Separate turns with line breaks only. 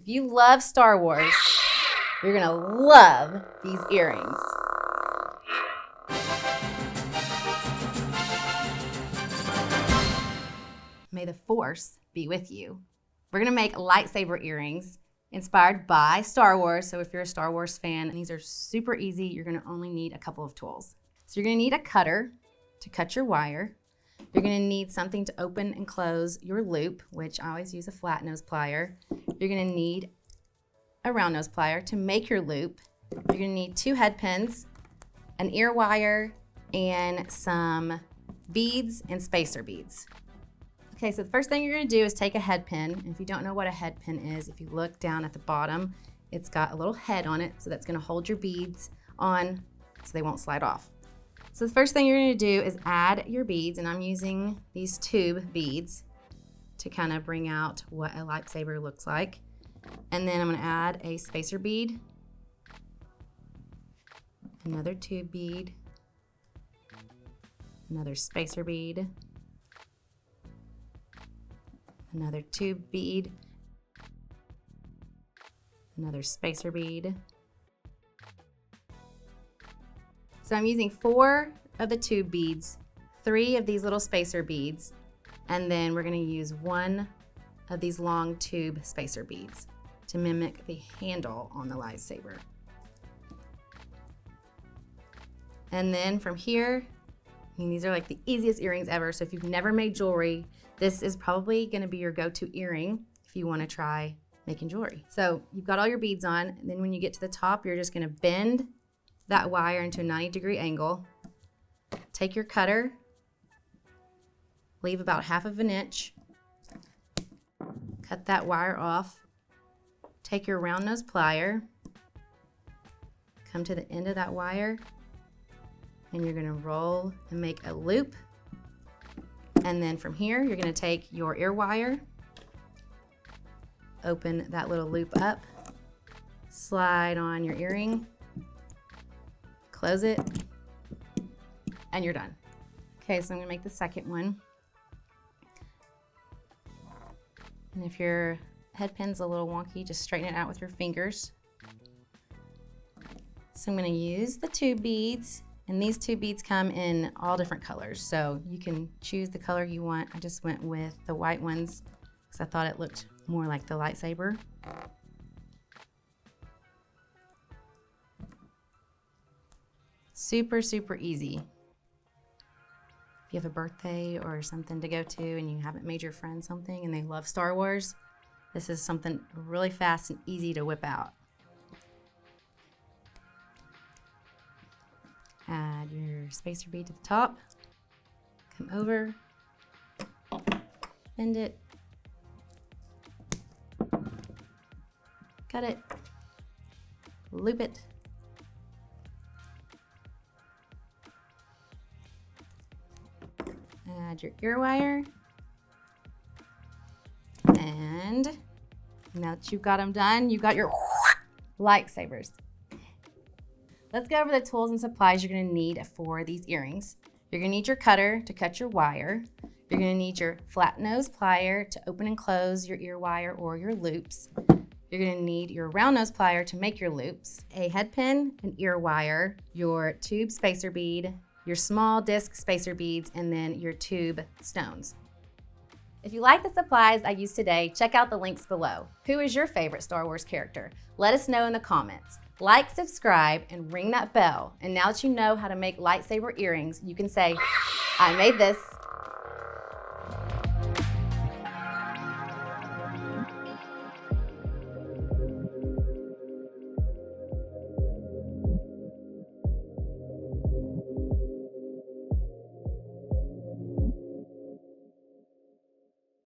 If you love Star Wars, you're gonna love these earrings. May the Force be with you. We're gonna make lightsaber earrings inspired by Star Wars. So if you're a Star Wars fan, these are super easy. You're gonna only need a couple of tools. So you're gonna need a cutter to cut your wire. You're gonna need something to open and close your loop, which I always use a flat nose plier. You're gonna need a round nose plier to make your loop. You're gonna need 2 head pins, an ear wire, and some beads and spacer beads. Okay, so the first thing you're gonna do is take a head pin. And if you don't know what a head pin is, if you look down at the bottom, it's got a little head on it, so that's gonna hold your beads on so they won't slide off. So the first thing you're gonna do is add your beads, and I'm using these tube beads to kind of bring out what a lightsaber looks like. And then I'm gonna add a spacer bead, another tube bead, another spacer bead, another tube bead, another spacer bead. So I'm using 4 of the tube beads, 3 of these little spacer beads, and then we're gonna use 1 of these long tube spacer beads to mimic the handle on the lightsaber. And then from here, I mean, these are like the easiest earrings ever, so if you've never made jewelry, this is probably gonna be your go-to earring if you wanna try making jewelry. So you've got all your beads on, and then when you get to the top, you're just gonna bend that wire into a 90-degree angle. Take your cutter, leave about 1/2 inch, cut that wire off. Take your round nose plier, come to the end of that wire, and you're gonna roll and make a loop. And then from here, you're gonna take your ear wire, open that little loop up, slide on your earring, close it, and you're done. Okay, so I'm gonna make the second one. And if your head pin's a little wonky, just straighten it out with your fingers. So I'm gonna use the tube beads, and these tube beads come in all different colors, so you can choose the color you want. I just went with the white ones because I thought it looked more like the lightsaber. Super, super easy. If you have a birthday or something to go to and you haven't made your friend something and they love Star Wars, this is something really fast and easy to whip out. Add your spacer bead to the top, come over, bend it, cut it, loop it, add your ear wire, and now that you've got them done, you've got your lightsabers. Let's go over the tools and supplies you're gonna need for these earrings. You're gonna need your cutter to cut your wire. You're gonna need your flat nose plier to open and close your ear wire or your loops. You're gonna need your round nose plier to make your loops, a head pin, an ear wire, your tube spacer bead, your small disc spacer beads, and then your tube stones. If you like the supplies I used today, check out the links below. Who is your favorite Star Wars character? Let us know in the comments. Like, subscribe, and ring that bell. And now that you know how to make lightsaber earrings, you can say, I made this.